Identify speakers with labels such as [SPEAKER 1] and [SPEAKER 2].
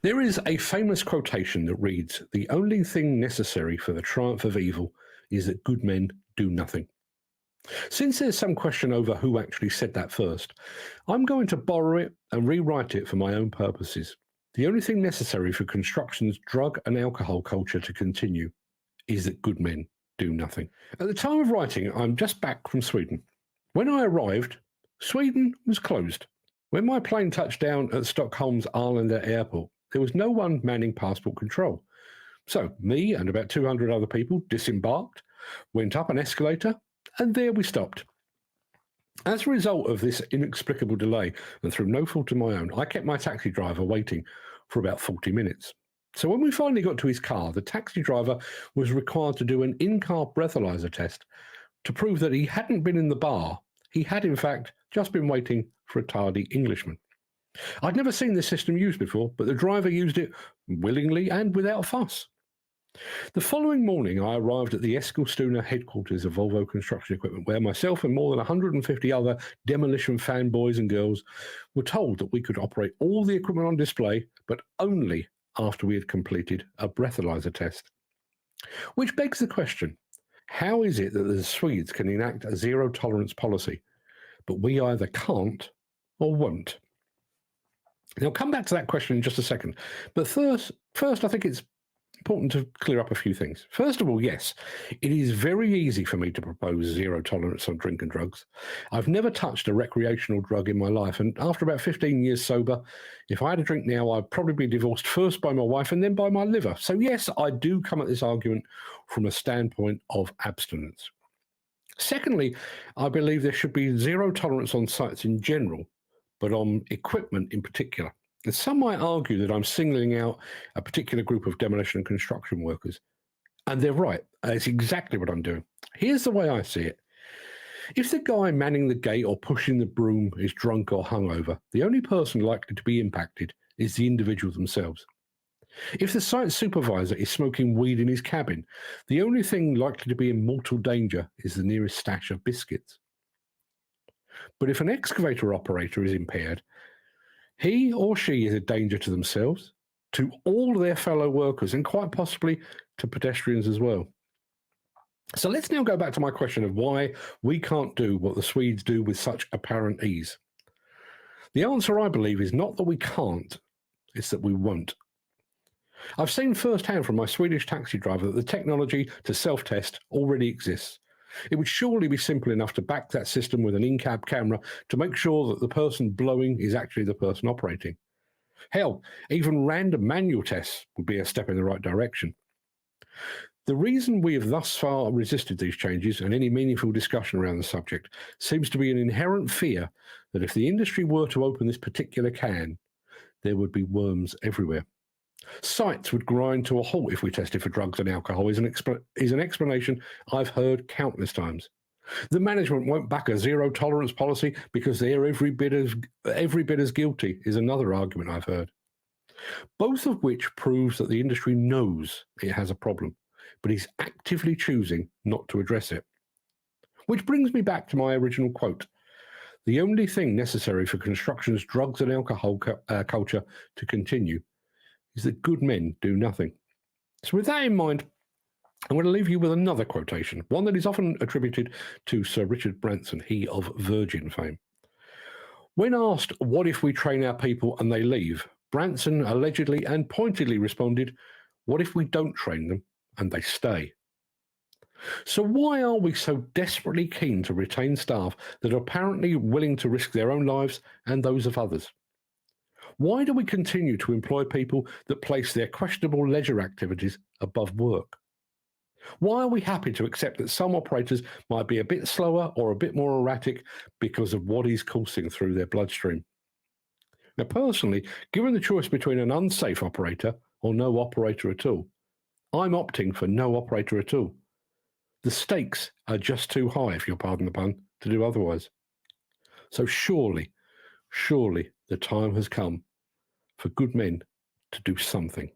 [SPEAKER 1] There is a famous quotation that reads, "The only thing necessary for the triumph of evil is that good men do nothing." Since there's some question over who actually said that first, I'm going to borrow it and rewrite it for my own purposes. The only thing necessary for construction's drug and alcohol culture to continue is that good men do nothing. At the time of writing, I'm just back from Sweden. When I arrived, Sweden was closed. When my plane touched down at Stockholm's Arlanda airport, there was no one manning passport control. So me and about 200 other people disembarked, went up an escalator, and there we stopped. As a result of this inexplicable delay, and through no fault of my own, I kept my taxi driver waiting for about 40 minutes. So when we finally got to his car, the taxi driver was required to do an in-car breathalyzer test to prove that he hadn't been in the bar. He had, in fact, just been waiting for a tardy Englishman. I'd never seen this system used before, but the driver used it willingly and without fuss. The following morning, I arrived at the Eskilstuna headquarters of Volvo Construction Equipment, where myself and more than 150 other demolition fanboys and girls were told that we could operate all the equipment on display, but only after we had completed a breathalyzer test. Which begs the question, how is it that the Swedes can enact a zero-tolerance policy, but we either can't or won't? And I'll come back to that question in just a second. But first, I think it's important to clear up a few things. First of all, yes, it is very easy for me to propose zero tolerance on drink and drugs. I've never touched a recreational drug in my life, and after about 15 years sober, if I had a drink now, I'd probably be divorced first by my wife and then by my liver. So yes, I do come at this argument from a standpoint of abstinence. Secondly, I believe there should be zero tolerance on sites in general, but on equipment in particular. And some might argue that I'm singling out a particular group of demolition and construction workers. And they're right. It's exactly what I'm doing. Here's the way I see it. If the guy manning the gate or pushing the broom is drunk or hungover, the only person likely to be impacted is the individual themselves. If the site supervisor is smoking weed in his cabin, the only thing likely to be in mortal danger is the nearest stash of biscuits. But if an excavator operator is impaired, he or she is a danger to themselves, to all their fellow workers, and quite possibly to pedestrians as well. So let's now go back to my question of why we can't do what the Swedes do with such apparent ease. The answer, I believe, is not that we can't, it's that we won't. I've seen firsthand from my Swedish taxi driver that the technology to self-test already exists. It would surely be simple enough to back that system with an in-cab camera to make sure that the person blowing is actually the person operating. Hell, even random manual tests would be a step in the right direction. The reason we have thus far resisted these changes and any meaningful discussion around the subject seems to be an inherent fear that if the industry were to open this particular can, there would be worms everywhere. Sites would grind to a halt if we tested for drugs and alcohol is an explanation I've heard countless times. The management won't back a zero-tolerance policy because they're every bit as guilty is another argument I've heard. Both of which proves that the industry knows it has a problem, but is actively choosing not to address it. Which brings me back to my original quote. The only thing necessary for construction's drugs and alcohol culture to continue is that good men do nothing. So with that in mind, I'm going to leave you with another quotation, one that is often attributed to Sir Richard Branson, he of Virgin fame. When asked, what if we train our people and they leave, Branson allegedly and pointedly responded, what if we don't train them and they stay? So why are we so desperately keen to retain staff that are apparently willing to risk their own lives and those of others? Why do we continue to employ people that place their questionable leisure activities above work? Why are we happy to accept that some operators might be a bit slower or a bit more erratic because of what is coursing through their bloodstream? Now, personally, given the choice between an unsafe operator or no operator at all, I'm opting for no operator at all. The stakes are just too high, if you'll pardon the pun, to do otherwise. So surely the time has come for good men to do something.